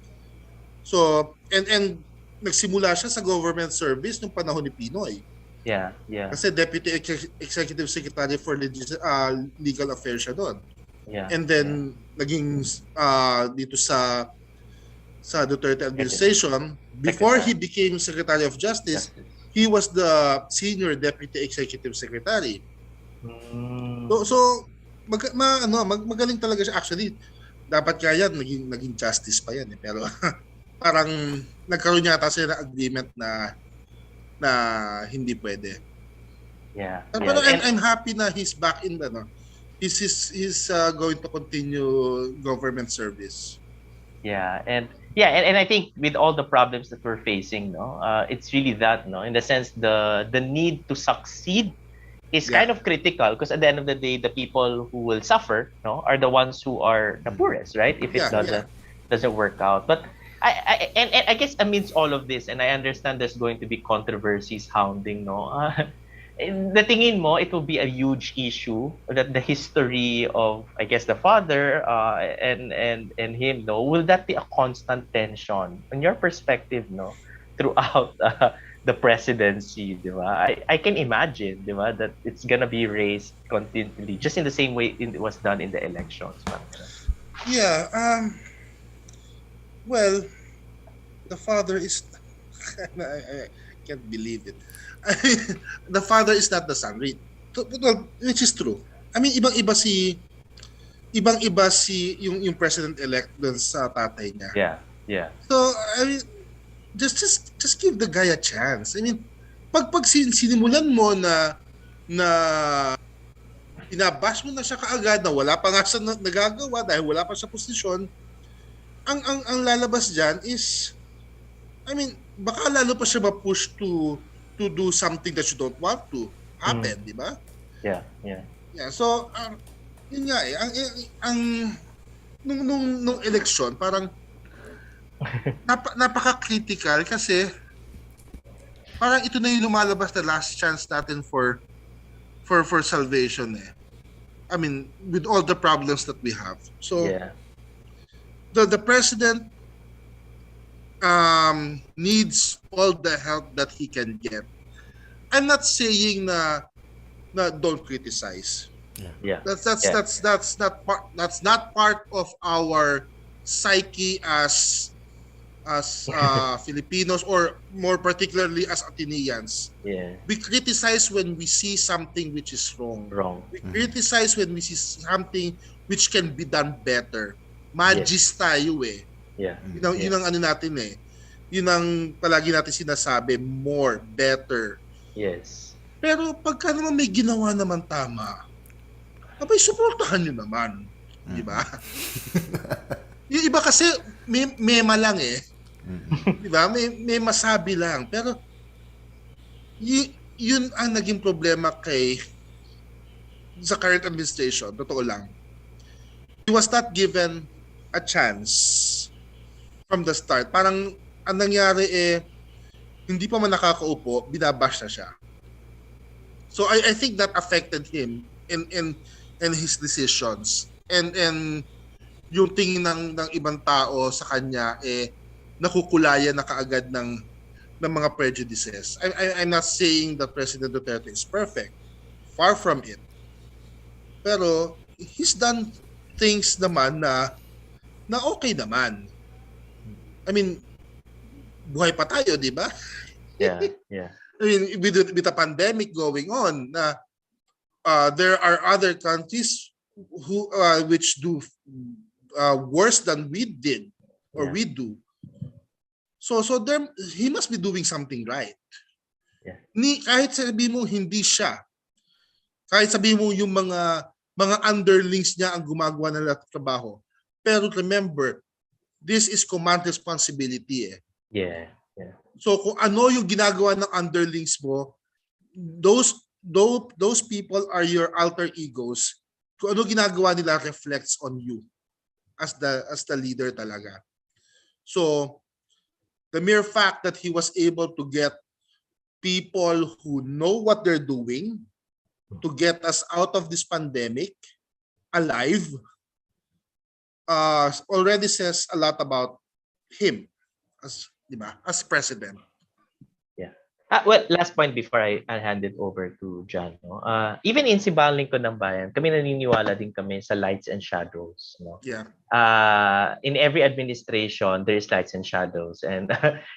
and nagsimula siya sa government service nung panahon ni Pinoy. Yeah. Kasi Deputy Executive Secretary for Legal Affairs siya doon. Yeah. And then naging dito sa Duterte administration, before he became Secretary of Justice, he was the senior Deputy Executive Secretary. So magaling talaga siya. Actually, dapat kaya naging justice pa yan pero parang nagkaroon yata sila ng agreement na hindi pwede. Pero I'm happy na he's back in he's going to continue government service. And I think with all the problems that we're facing, no, it's really that, no, in the sense the need to succeed is kind of critical, because at the end of the day, the people who will suffer, no, are the ones who are the poorest, right? If it doesn't work out. But I guess amidst all of this, and I understand there's going to be controversies hounding, no. The tingin mo, it will be a huge issue that the history of, I guess, the father and him, no, will that be a constant tension in your perspective, no, throughout the presidency, di ba? I can imagine, di ba, that it's gonna be raised continually, just in the same way it was done in the elections. Well, the father is I can't believe it. The father is not the son, which is true. I mean, ibang-iba si yung president-elect dun sa tatay niya. So, I mean, just give the guy a chance. I mean, pag sinimulan mo na binabash mo na siya kaagad na wala pa nga siya nagagawa dahil wala pa siya posisyon, ang lalabas diyan is, I mean, baka lalo pa siya ma-push to do something that you don't want to happen, di ba? So, yun nga nung election, parang napaka-critical kasi parang ito na yung lumalabas na last chance natin for salvation I mean, with all the problems that we have. So the president needs all the help that he can get. I'm not saying na don't criticize. That's not part of our psyche as Filipinos, or more particularly as Ateneans. We criticize when we see something which is wrong. We criticize when we see something which can be done better. Magis tayo Yun ang ano natin Yun ang palagi natin sinasabi, more, better. Pero pagka naman may ginawa naman tama, abay, suportahan nyo naman. Di ba? Yung iba kasi mema lang di ba? May masabi lang. Pero yun ang naging problema sa current administration. Totoo lang. He was not given a chance from the start. Parang ang nangyari hindi pa man nakakaupo, binabash na siya. So I think that affected him in his decisions. And yung tingin ng ibang tao sa kanya nakukulayan na kaagad ng mga prejudices. I'm not saying that President Duterte is perfect. Far from it. Pero he's done things naman na okay naman. I mean, buhay pa tayo, di ba? Yeah, yeah. I mean, with the pandemic going on, there are other countries who which do worse than we did or we do. So there, he must be doing something right. Yeah. Kahit sabihin mo hindi siya, kahit sabihin mo yung mga underlings niya ang gumagawa ng lahat ng trabaho. Pero remember, this is command responsibility eh. Yeah, yeah. So kung ano yung ginagawa ng underlings mo, those people are your alter egos. Kung ano ginagawa nila reflects on you as the leader talaga. So the mere fact that he was able to get people who know what they're doing to get us out of this pandemic alive already says a lot about him as, di ba, as president. Yeah. Well, last point before I hand it over to John. No? Even in Simbahang Lingkod ng Bayan, kami naniniwala din kami sa lights and shadows. No? Yeah. In every administration, there's lights and shadows. And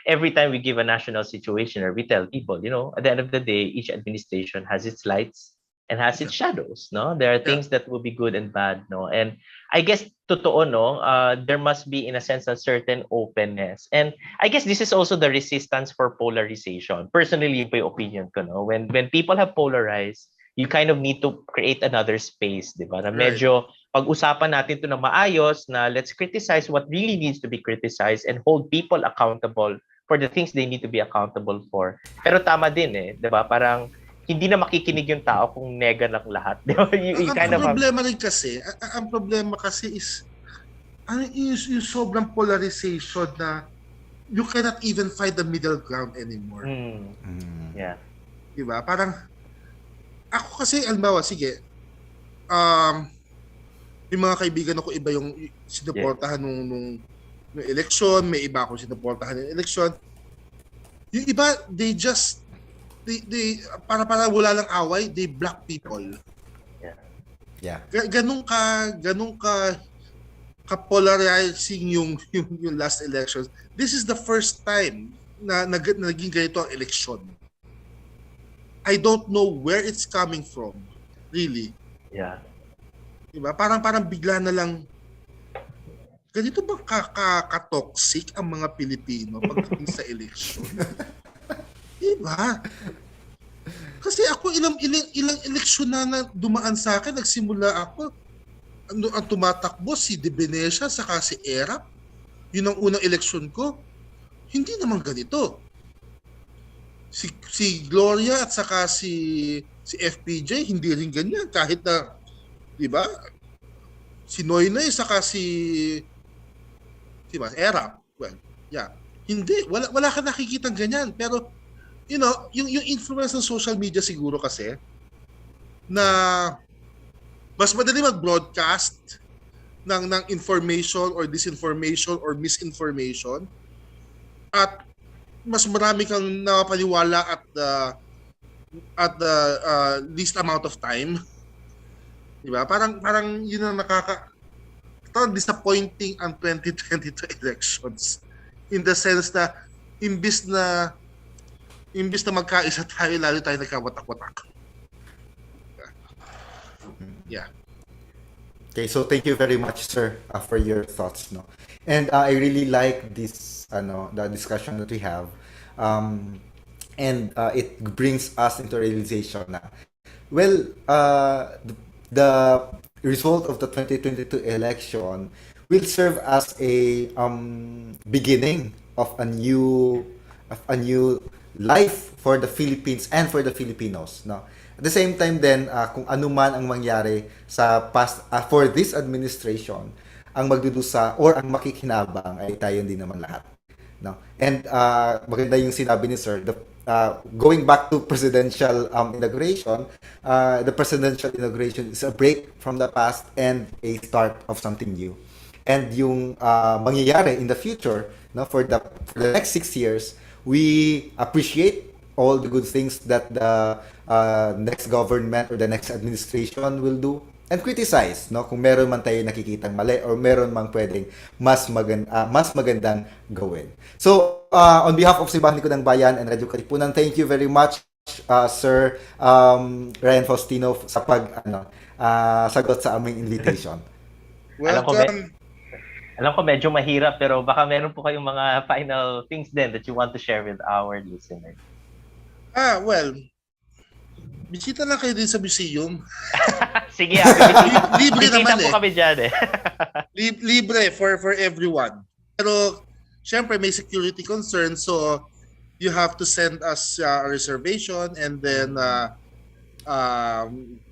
every time we give a national situation or we tell people, at the end of the day, each administration has its lights and has its shadows. No, there are things that will be good and bad. No, and I guess totoo, no, there must be in a sense a certain openness. And I guess this is also the resistance for polarization. Personally, yung opinion ko, no, when people have polarized, you kind of need to create another space, di ba? Na medyo pag-usapan natin to na maayos, na let's criticize what really needs to be criticized and hold people accountable for the things they need to be accountable for. Pero tama din eh, di ba? Parang hindi na makikinig yung tao kung nega lang lahat. Di ba? Ang problema kasi is yung sobrang polarization na you cannot even find the middle ground anymore. Yeah. Di ba? Parang ako kasi, alimbawa, sige, yung mga kaibigan ako, iba yung sinuportahan nung eleksyon, may iba akong sinuportahan ng eleksyon. Yung iba, they para wala lang away, they block people. Yeah. Ganun ka polarizing yung last elections. This is the first time na naging ganito ang eleksyon. I don't know where it's coming from, really. Yeah. Diba? Parang bigla na lang, ganito ba ka-toxic ang mga Pilipino pagdating sa eleksyon? Diba? Kasi ako ilang eleksyon na dumaan sa akin, nagsimula ako, ang tumatakbo si De Venecia saka si Erap. Yun ang unang eleksyon ko. Hindi naman ganito. Si Gloria at saka si FPJ, hindi rin ganyan. Kahit na, di ba, si Noynoy saka si Erap. Well, yeah. Hindi. Wala ka nakikitang ganyan. Pero, yung influence ng social media siguro kasi, na mas madali mag-broadcast ng information or disinformation or misinformation, at mas marami kang napapaniwala at the least amount of time. Diba? Parang yun ang disappointing ang 2022 elections. In the sense na imbis na magkaisa tayo, lalo tayo nagkawatak-watak. Yeah. Okay, so thank you very much, sir, for your thoughts, no. And I really like this, the discussion that we have, and it brings us into realization na, well, the result of the 2022 election will serve as a beginning of a new life for the Philippines and for the Filipinos, no. At the same time then, kung ano man ang mangyari sa for this administration, ang magdudusa or ang makikinabang ay tayo din naman lahat, no. And maganda yung sinabi ni sir, going back to presidential inauguration, the presidential inauguration is a break from the past and a start of something new. And yung mangyayari in the future, no, for the next 6 years, we appreciate all the good things that the next government or the next administration will do, and criticize, no, kung meron man tayo nakikitang mali or meron mang pwedeng mas magandang gawin. So, on behalf of Simbahang Lingkod ng Bayan and Radyo Katipunan, thank you very much, Sir Ryan Faustino, sa sagot sa aming invitation. Welcome. Alam ko medyo mahirap, pero baka meron po kayong mga final things din that you want to share with our listeners. Well, bisita lang kayo din sa museum. Sige, libre naman po kami dyan Libre for everyone. Pero, syempre, may security concerns, so you have to send us a reservation, and then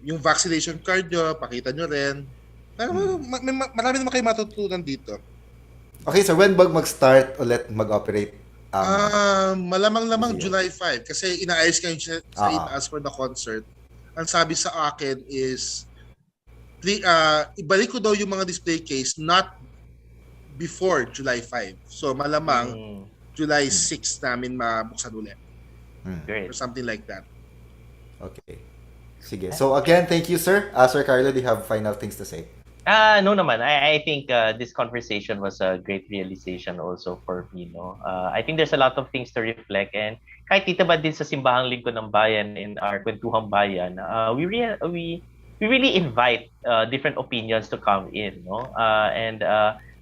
yung vaccination card nyo, pakita nyo rin. Pero marami naman kayo matutunan dito. Okay, so when mag-start ulit mag-operate? Malamang July 5 kasi inaayos kayo sa itaas for the concert. Ang sabi sa akin is ibalik ko daw yung mga display case not before July 5. So malamang July 6 namin mabuksan ulit. Great. Or something like that. Okay. Sige. So again, thank you, sir. Sir Carlo, do you have final things to say? No naman. I think this conversation was a great realization also for me, no. I think there's a lot of things to reflect, and kahit dito ba din sa Simbahang Lingkod ng Bayan in our Kuwentuhang Bayan, we really invite different opinions to come in, no. And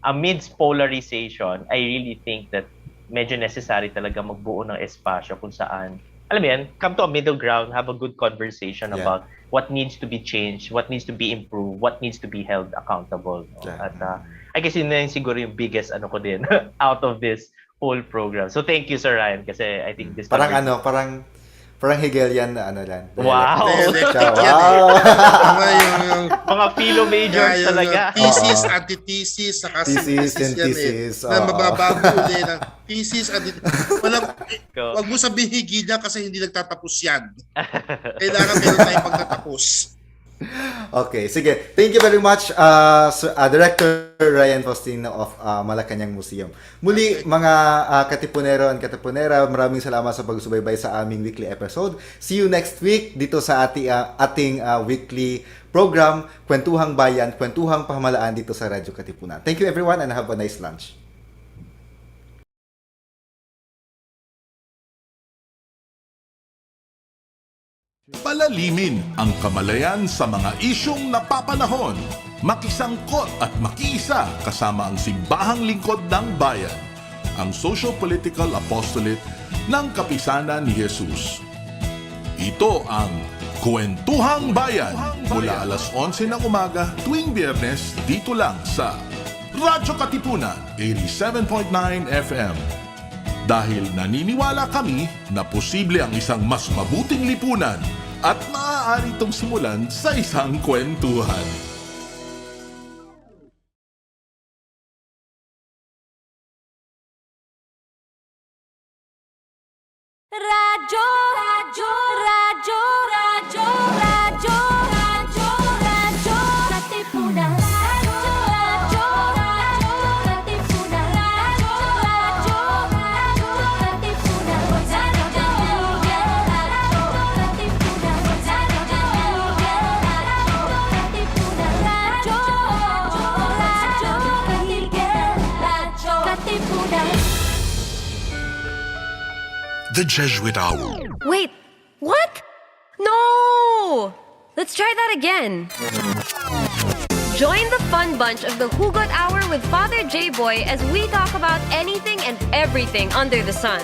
amidst polarization, I really think that medyo necessary talaga magbuo ng espasyo kung saan, alam mo yan, come to a middle ground, have a good conversation about what needs to be changed, what needs to be improved, what needs to be held accountable. No? At I guess yun na yung siguro yung biggest ko din out of this whole program. So thank you, Sir Ryan, kasi I think this parang Hegelian na lang. Wow! Wow! Mga philo majors talaga. Thesis, antithesis, saka synthesis yan. Na mababago ulit ng thesis, antithesis. Wag mo sabihin Hegelian kasi hindi nagtatapos yan. Kailangan meron tayong pagtatapos. Okay, sige. Thank you very much, Director Ryan Faustino of Malacanang Museum. Muli, mga katipunero and katipunera, maraming salamat sa pagsubaybay sa aming weekly episode. See you next week dito sa ating weekly program, Kuwentuhang Bayan, Kuwentuhang Pamahalaan dito sa Radyo Katipunan. Thank you everyone and have a nice lunch. Palalimin ang kamalayan sa mga isyong napapanahon. Makisangkot at makiisa kasama ang Simbahang Lingkod ng Bayan, ang social-political apostolate ng Kapisanan ni Jesus. Ito ang Kuwentuhang Bayan mula alas 11 ng umaga tuwing Biyernes dito lang sa Radyo Katipunan 87.9 FM. Dahil naniniwala kami na posible ang isang mas mabuting lipunan at maaari itong simulan sa isang kwentuhan. Radyo, radyo, radyo, radyo, radyo, radyo, radyo, Katipunan. Radyo, radyo, radyo, Katipunan. Radyo, radyo, radyo, Katipunan. Radyo, radyo, Katipunan. Radyo, radyo, Katipunan. The Jesuit Hour. Wait, what? No! Let's try that again. Join the fun bunch of the Hugot Hour with Father J-Boy as we talk about anything and everything under the sun.